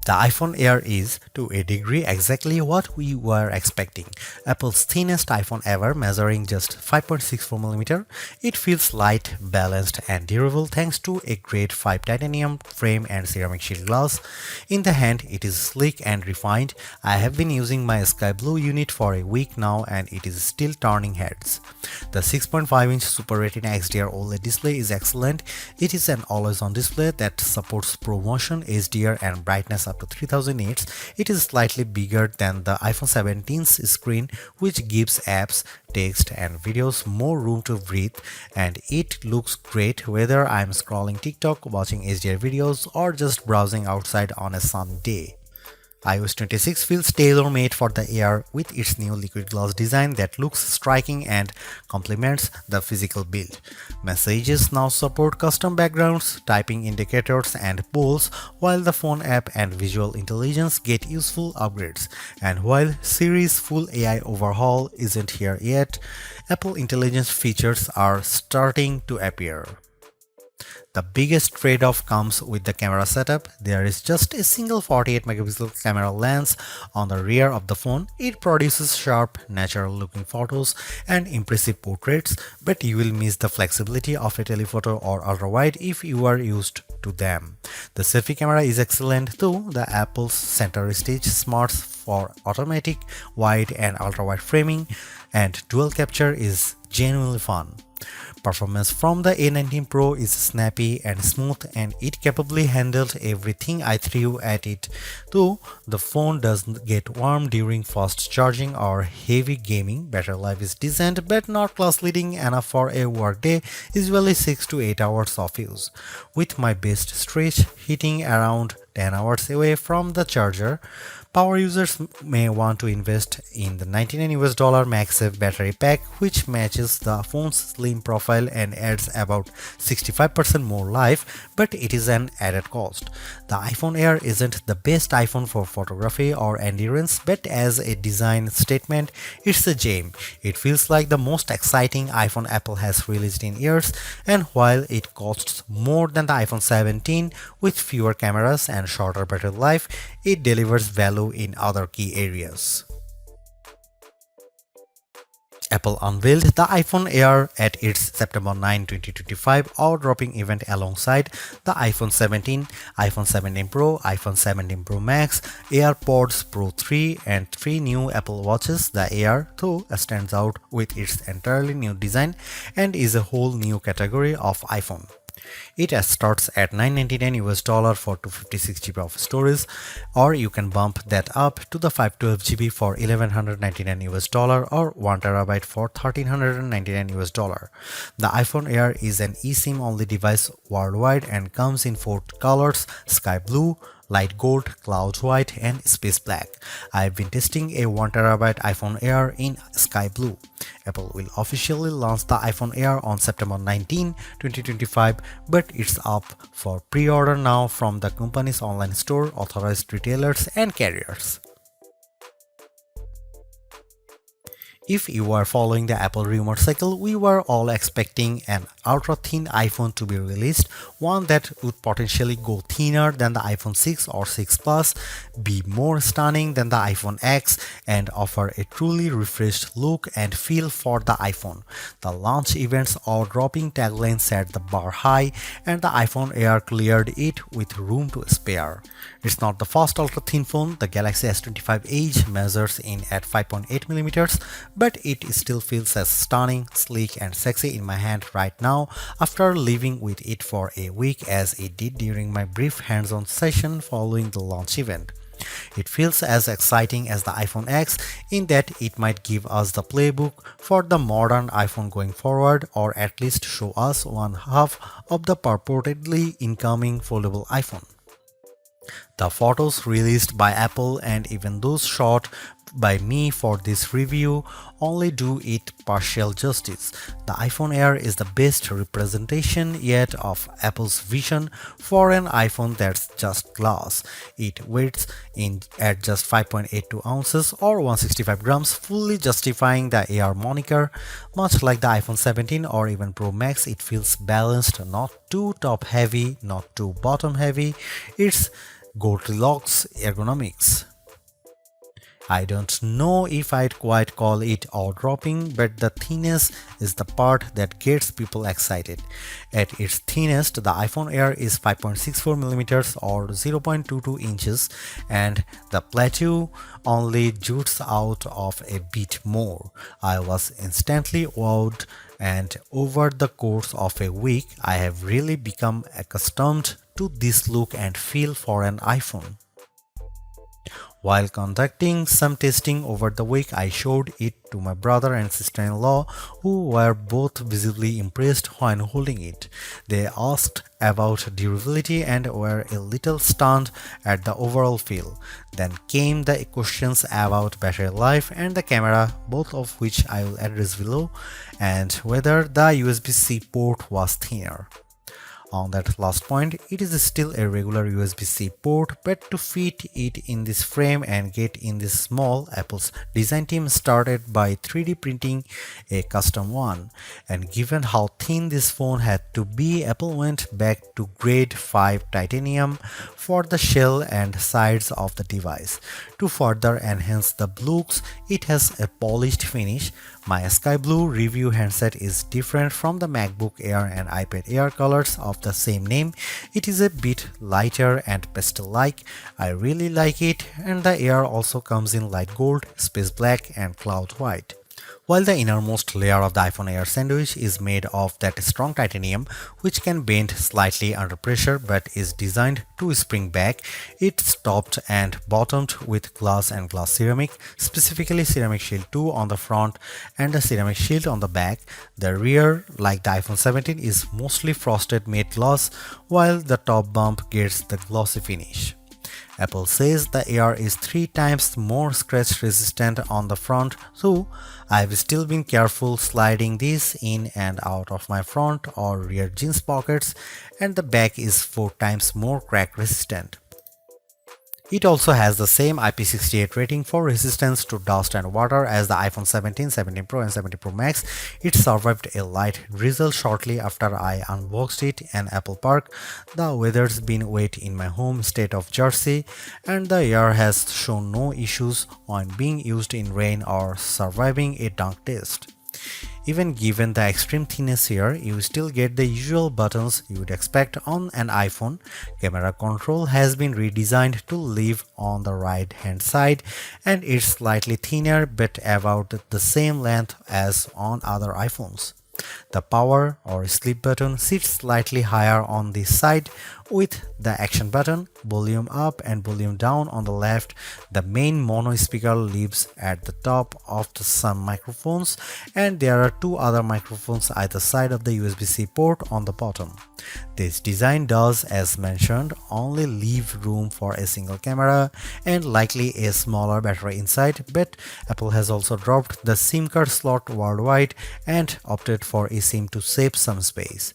The iPhone Air is, to a degree, exactly what we were expecting. Apple's thinnest iPhone ever, measuring just 5.64mm. It feels light, balanced, and durable thanks to a grade 5 titanium frame and ceramic shield glass. In the hand, it is sleek and refined. I have been using my sky blue unit for a week now and it is still turning heads. The 6.5-inch Super Retina XDR OLED display is excellent. It is an always-on display that supports ProMotion, HDR, and brightness up to 3000 nits. It is slightly bigger than the iPhone 17's screen, which gives apps, text, and videos more room to breathe, and it looks great whether I'm scrolling TikTok, watching HDR videos, or just browsing outside on a sunny day. iOS 26 feels tailor-made for the Air with its new liquid glass design that looks striking and complements the physical build. Messages now support custom backgrounds, typing indicators, and polls, while the phone app and visual intelligence get useful upgrades. And while Siri's full AI overhaul isn't here yet, Apple Intelligence features are starting to appear. The biggest trade-off comes with the camera setup. There is just a single 48-megapixel camera lens on the rear of the phone. It produces sharp, natural-looking photos and impressive portraits, but you will miss the flexibility of a telephoto or ultra-wide if you are used to them. The selfie camera is excellent too. The Apple's center stage smarts for automatic, wide, and ultra-wide framing, and dual capture is genuinely fun. Performance from the A19 Pro is snappy and smooth, and it capably handled everything I threw at it, though the phone doesn't get warm during fast charging or heavy gaming. Battery life is decent but not class-leading enough for a workday, usually 6 to 8 hours of use, with my best stretch hitting around 10 hours away from the charger. Power users may want to invest in the $99 MagSafe battery pack, which matches the phone's slim profile and adds about 65% more life, but it is an added cost. The iPhone Air isn't the best iPhone for photography or endurance, but as a design statement, it's a gem. It feels like the most exciting iPhone Apple has released in years, and while it costs more than the iPhone 17 with fewer cameras and shorter battery life, it delivers value in other key areas. Apple unveiled the iPhone Air at its September 9, 2025 awe-dropping event alongside the iPhone 17, iPhone 17 Pro, iPhone 17 Pro Max, AirPods Pro 3, and 3 new Apple Watches. The Air, though, stands out with its entirely new design and is a whole new category of iPhone. It starts at $999 for 256 GB of storage, or you can bump that up to the 512 GB for $1,199 or 1 TB for $1,399. The iPhone Air is an eSIM only device worldwide and comes in 4 colors: sky blue, light gold, cloud white, and space black. I've been testing a 1 TB iPhone Air in sky blue. Apple will officially launch the iPhone Air on September 19, 2025, but it's up for pre-order now from the company's online store, authorized retailers, and carriers. If you are following the Apple rumor cycle, we were all expecting an ultra-thin iPhone to be released, one that would potentially go thinner than the iPhone 6 or 6 Plus, be more stunning than the iPhone X, and offer a truly refreshed look and feel for the iPhone. The launch event's awe-dropping tagline set the bar high, and the iPhone Air cleared it with room to spare. It's not the first ultra-thin phone. The Galaxy S25 Edge measures in at 5.8mm, but it still feels as stunning, sleek, and sexy in my hand right now after living with it for a week as it did during my brief hands-on session following the launch event. It feels as exciting as the iPhone X in that it might give us the playbook for the modern iPhone going forward, or at least show us one half of the purportedly incoming foldable iPhone. The photos released by Apple and even those shot by me for this review only do it partial justice. The iPhone Air is the best representation yet of Apple's vision for an iPhone that's just glass. It weighs in at just 5.82 ounces or 165 grams, fully justifying the Air moniker. Much like the iPhone 17 or even Pro Max, it feels balanced, not too top heavy, not too bottom heavy. It's Goldilocks ergonomics. I don't know if I'd quite call it eye-dropping, but the thinness is the part that gets people excited. At its thinnest, the iPhone Air is 5.64mm or 0.22 inches, and the plateau only jutes out of a bit more. I was instantly wowed, and over the course of a week, I have really become accustomed to this look and feel for an iPhone. While conducting some testing over the week, I showed it to my brother and sister-in-law, who were both visibly impressed when holding it. They asked about durability and were a little stunned at the overall feel. Then came the questions about battery life and the camera, both of which I will address below, and whether the USB-C port was thinner. On that last point, it is still a regular USB-C port, but to fit it in this frame and get in this small, Apple's design team started by 3D printing a custom one. And given how thin this phone had to be, Apple went back to grade 5 titanium for the shell and sides of the device. To further enhance the looks, it has a polished finish. My sky blue review handset is different from the MacBook Air and iPad Air colors of the same name. It is a bit lighter and pastel-like. I really like it, and the Air also comes in light gold, space black and cloud white. While the innermost layer of the iPhone Air sandwich is made of that strong titanium, which can bend slightly under pressure but is designed to spring back, it's topped and bottomed with glass and glass ceramic, specifically ceramic shield 2 on the front and a ceramic shield on the back. The rear, like the iPhone 17, is mostly frosted matte glass, while the top bump gets the glossy finish. Apple says the Air is 3 times more scratch resistant on the front, so I've still been careful sliding this in and out of my front or rear jeans pockets, and the back is 4 times more crack resistant. It also has the same IP68 rating for resistance to dust and water as the iPhone 17, 17 Pro and 17 Pro Max. It survived a light drizzle shortly after I unboxed it in Apple Park. The weather's been wet in my home state of Jersey, and the Air has shown no issues when being used in rain or surviving a dunk test. Even given the extreme thinness here, you still get the usual buttons you would expect on an iPhone. Camera control has been redesigned to live on the right hand side, and it's slightly thinner but about the same length as on other iPhones. The power or sleep button sits slightly higher on this side, with the action button, volume up and volume down on the left. The main mono speaker lives at the top of some microphones, and there are 2 other microphones either side of the USB-C port on the bottom. This design does, as mentioned, only leave room for a single camera and likely a smaller battery inside, but Apple has also dropped the SIM card slot worldwide and opted for eSIM to save some space.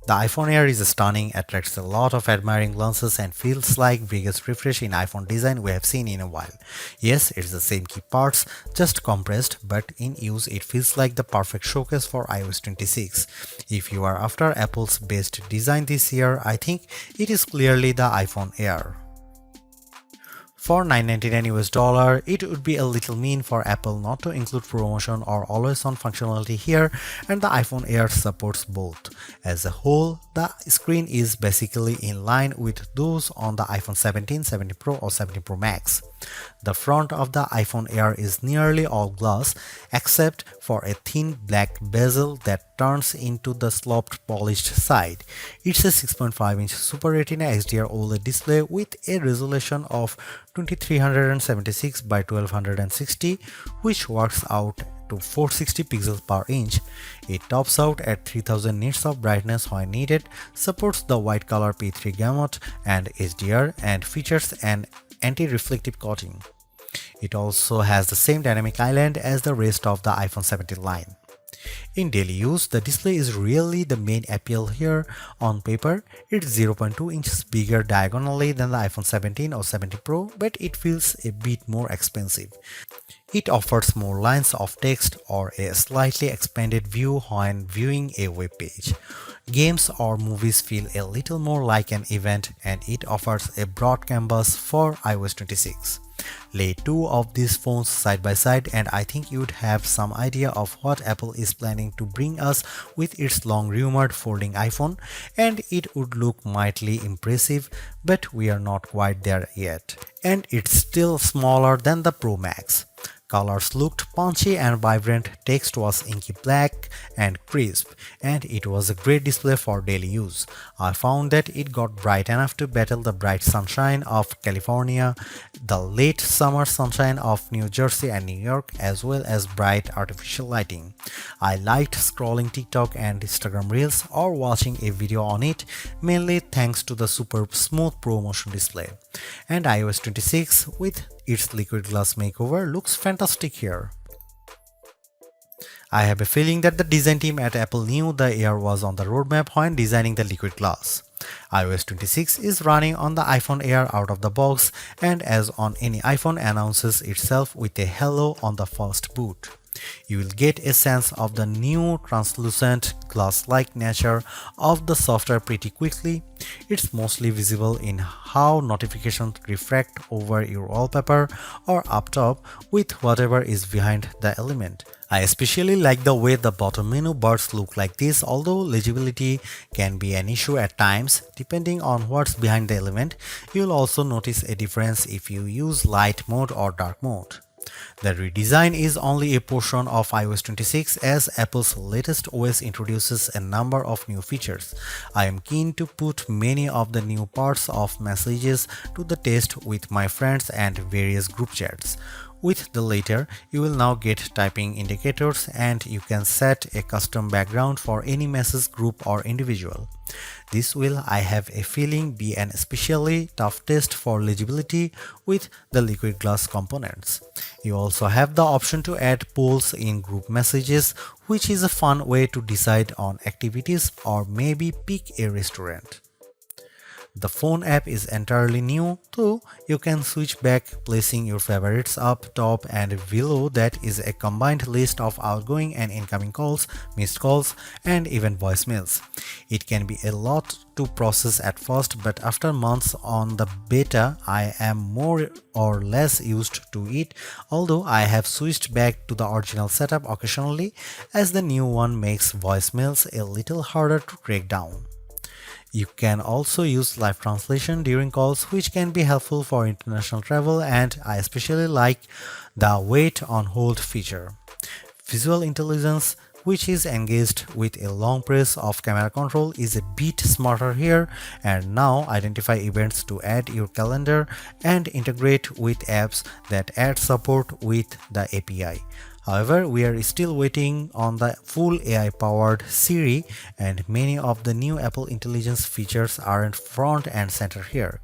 The iPhone Air is stunning, attracts a lot of admiring glances, and feels like biggest refresh in iPhone design we have seen in a while. Yes, it's the same key parts, just compressed, but in use it feels like the perfect showcase for iOS 26. If you are after Apple's best design this year, I think it is clearly the iPhone Air. For $999 US, it would be a little mean for Apple not to include promotion or always-on functionality here, and the iPhone Air supports both. As a whole, the screen is basically in line with those on the iPhone 17, 17 Pro or 17 Pro Max. The front of the iPhone Air is nearly all glass, except for a thin black bezel that turns into the sloped polished side. It's a 6.5-inch Super Retina XDR OLED display with a resolution of 2376 by 1260, which works out to 460 pixels per inch. It tops out at 3000 nits of brightness when needed, supports the white color P3 gamut and HDR, and features an anti-reflective coating. It also has the same dynamic island as the rest of the iPhone 17 line. In daily use, the display is really the main appeal here. On paper, it's 0.2 inches bigger diagonally than the iPhone 17 or 17 Pro, but it feels a bit more expensive. It offers more lines of text or a slightly expanded view when viewing a web page. Games or movies feel a little more like an event, and it offers a broad canvas for iOS 26. Lay two of these phones side by side and I think you'd have some idea of what Apple is planning to bring us with its long rumored folding iPhone, and it would look mightily impressive, but we are not quite there yet. And it's still smaller than the Pro Max. Colors looked punchy and vibrant, text was inky black and crisp, and it was a great display for daily use. I found that it got bright enough to battle the bright sunshine of California, the late summer sunshine of New Jersey and New York, as well as bright artificial lighting. I liked scrolling TikTok and Instagram Reels or watching a video on it, mainly thanks to the super smooth Pro Motion display. And iOS 26 with its liquid glass makeover looks fantastic here. I have a feeling that the design team at Apple knew the Air was on the roadmap when designing the liquid glass. iOS 26 is running on the iPhone Air out of the box, and as on any iPhone, announces itself with a hello on the first boot. You will get a sense of the new translucent glass-like nature of the software pretty quickly. It's mostly visible in how notifications refract over your wallpaper or up top with whatever is behind the element. I especially like the way the bottom menu bars look like this, although legibility can be an issue at times depending on what's behind the element. You'll also notice a difference if you use light mode or dark mode. The redesign is only a portion of iOS 26 as Apple's latest OS introduces a number of new features. I am keen to put many of the new parts of messages to the test with my friends and various group chats. With the latter, you will now get typing indicators and you can set a custom background for any message group or individual. This will, I have a feeling, be an especially tough test for legibility with the liquid glass components. You also have the option to add polls in group messages, which is a fun way to decide on activities or maybe pick a restaurant. The phone app is entirely new, though you can switch back, placing your favorites up top, and below that is a combined list of outgoing and incoming calls, missed calls, and even voicemails. It can be a lot to process at first, but after months on the beta, I am more or less used to it, although I have switched back to the original setup occasionally as the new one makes voicemails a little harder to track down. You can also use live translation during calls, which can be helpful for international travel, and I especially like the wait on hold feature. Visual intelligence, which is engaged with a long press of camera control, is a bit smarter here and now identify events to add your calendar and integrate with apps that add support with the API. However, we are still waiting on the full AI-powered Siri, and many of the new Apple Intelligence features aren't front and center here.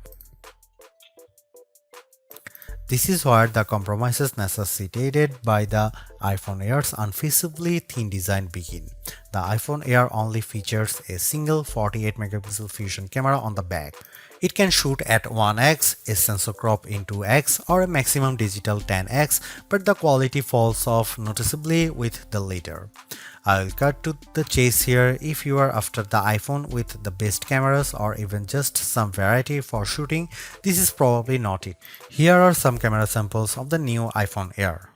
This is where the compromises necessitated by the iPhone Air's unfeasibly thin design begin. The iPhone Air only features a single 48 megapixel fusion camera on the back. It can shoot at 1x, a sensor crop in 2x, or a maximum digital 10x, but the quality falls off noticeably with the latter. I'll cut to the chase here. If you are after the iPhone with the best cameras or even just some variety for shooting, this is probably not it. Here are some camera samples of the new iPhone Air.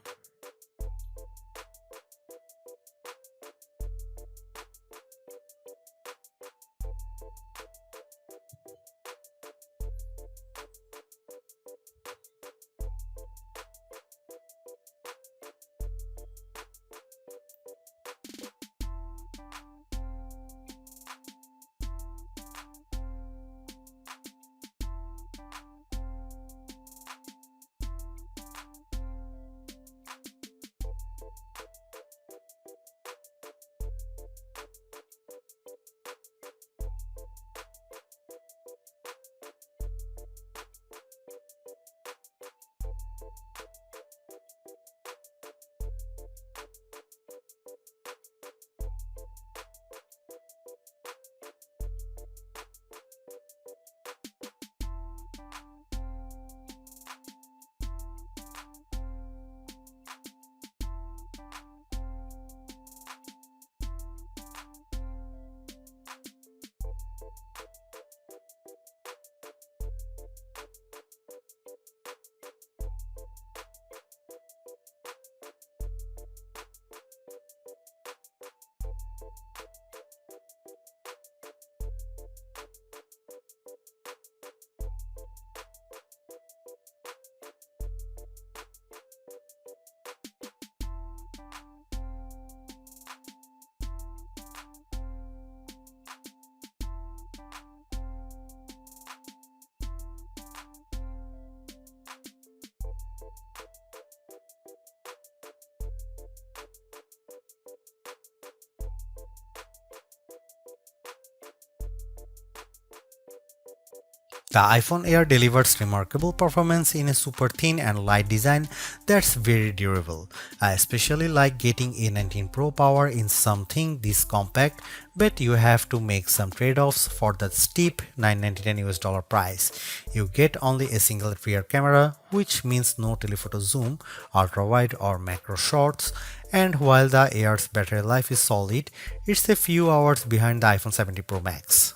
The iPhone Air delivers remarkable performance in a super thin and light design that's very durable. I especially like getting A19 Pro power in something this compact, but you have to make some trade-offs for the steep $999 price. You get only a single rear camera, which means no telephoto zoom, ultra-wide or macro shots, and while the Air's battery life is solid, it's a few hours behind the iPhone 70 Pro Max.